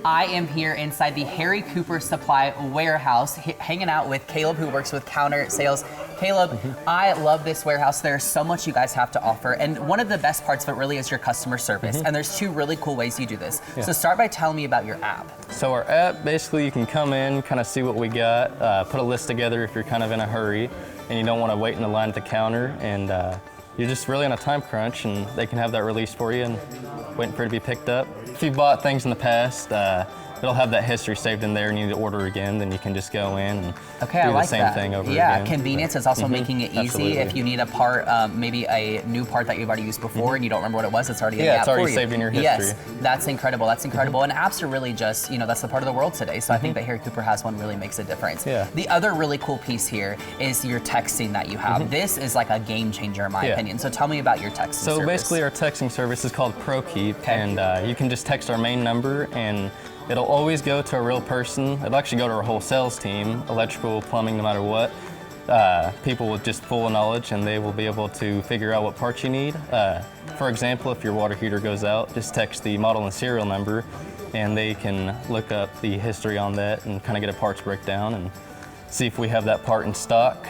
I am here inside the Harry Cooper Supply warehouse, hanging out with Caleb, who works with counter sales. Caleb, I love this warehouse. There's so much you guys have to offer, and one of the best parts of it really is your customer service, and there's two really cool ways you do this. So start by telling me about your app. So our app, basically you can come in, kind of see what we got, put a list together if you're kind of in a hurry and you don't want to wait in the line at the counter, and you're just really on a time crunch, and they can have that released for you and waiting for it to be picked up. If you bought things in the past, it'll have that history saved in there and you need to order again, then you can just go in and do the same thing over again. Yeah, convenience is also making it easy. Absolutely. If you need a part, maybe a new part that you've already used before and you don't remember what it was, it's already in the app it's already for you. saved in your history. Yes, that's incredible, that's incredible. And apps are really just, that's the part of the world today. So I think that Harry Cooper has one really makes a difference. Yeah. The other really cool piece here is your texting that you have. This is like a game changer in my opinion. So tell me about your texting service. So basically our texting service is called ProKeep, and you can just text our main number and it'll always go to a real person. It'll actually go to our whole sales team, electrical, plumbing, no matter what. People with just full knowledge, and they will be able to figure out what parts you need. For example, if your water heater goes out, just text the model and serial number, and they can look up the history on that and kind of get a parts breakdown and see if we have that part in stock,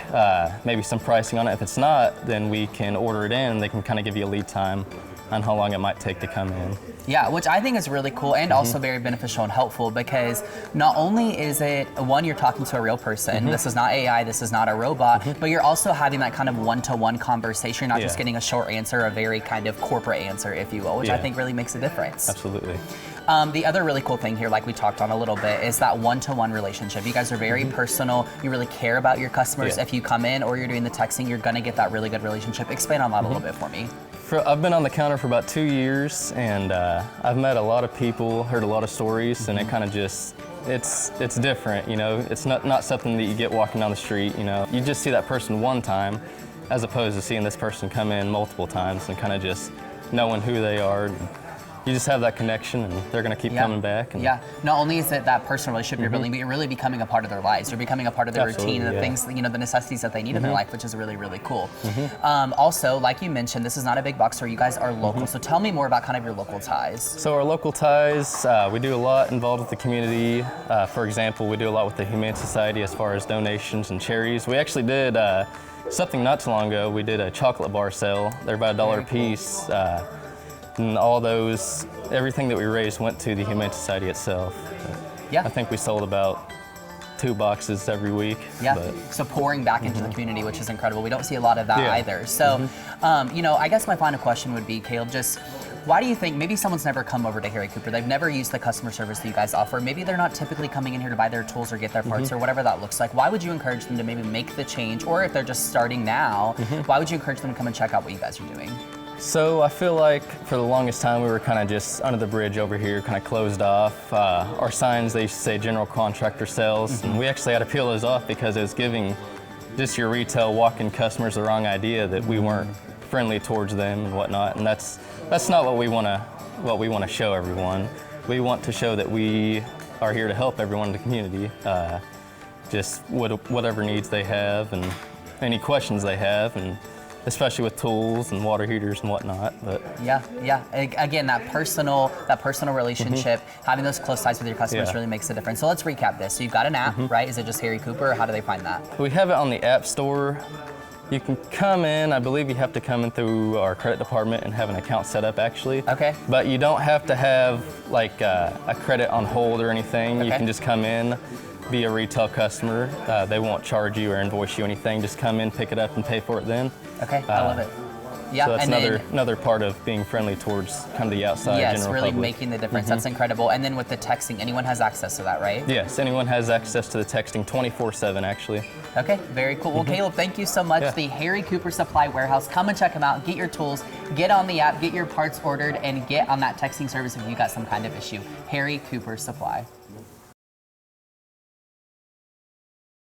maybe some pricing on it. If it's not, then we can order it in, and they can kind of give you a lead time on how long it might take to come in. Yeah, which I think is really cool and also very beneficial and helpful, because not only is it, one, you're talking to a real person, this is not AI, this is not a robot, but you're also having that kind of one-to-one conversation, not just getting a short answer, a very kind of corporate answer, if you will, which I think really makes a difference. Absolutely. The other really cool thing here, like we talked on a little bit, is that one-to-one relationship. You guys are very personal. You really care about your customers. If you come in or you're doing the texting, you're gonna get that really good relationship. Expand on that a little bit for me. I've been on the counter for about 2 years, and I've met a lot of people, heard a lot of stories, and it kind of just, it's different, It's not something that you get walking down the street, You just see that person one time, as opposed to seeing this person come in multiple times and kind of just knowing who they are. And you just have that connection, and they're going to keep coming back. And not only is it that personal relationship you're building, but you're really becoming a part of their lives. You're becoming a part of their routine and the things, the necessities that they need in their life, which is really, really cool. Also, like you mentioned, this is not a big box store. You guys are local. So tell me more about kind of your local ties. So our local ties, we do a lot involved with the community. For example, we do a lot with the Humane Society as far as donations and charities. We actually did something not too long ago. We did a chocolate bar sale. They're about $1 a piece. And all those, everything that we raised went to the Humane Society itself. I think we sold about 2 boxes every week. So pouring back into the community, which is incredible. We don't see a lot of that either. So, I guess my final question would be, Caleb, just why do you think, maybe someone's never come over to Harry Cooper, they've never used the customer service that you guys offer, maybe they're not typically coming in here to buy their tools or get their parts or whatever that looks like. Why would you encourage them to maybe make the change, or if they're just starting now, why would you encourage them to come and check out what you guys are doing? So I feel like for the longest time we were kind of just under the bridge over here, kind of closed off. Our signs, they used to say general contractor sales, and we actually had to peel those off because it was giving just your retail walk-in customers the wrong idea that we weren't friendly towards them and whatnot. And that's not what we want to show everyone. We want to show that we are here to help everyone in the community, just whatever needs they have and any questions they have, and especially with tools and water heaters and whatnot. But again, that personal relationship, having those close ties with your customers really makes a difference. So let's recap this. So you've got an app, right? Is it just Harry Cooper, or how do they find that? We have it on the App Store. You can come in, I believe you have to come in through our credit department and have an account set up, actually. Okay. But you don't have to have like a credit on hold or anything. You can just come in, be a retail customer. They won't charge you or invoice you anything. Just come in, pick it up, and pay for it then. Okay, I love it. Yeah, so that's another part of being friendly towards kind of the outside general really public. Making the difference. That's incredible. And then with the texting, anyone has access to that, right? Yes, anyone has access to the texting 24/7, actually. Okay, very cool. Well, Caleb, thank you so much. The Harry Cooper Supply Warehouse. Come and check them out. Get your tools, get on the app, get your parts ordered, and get on that texting service if you got some kind of issue. Harry Cooper Supply.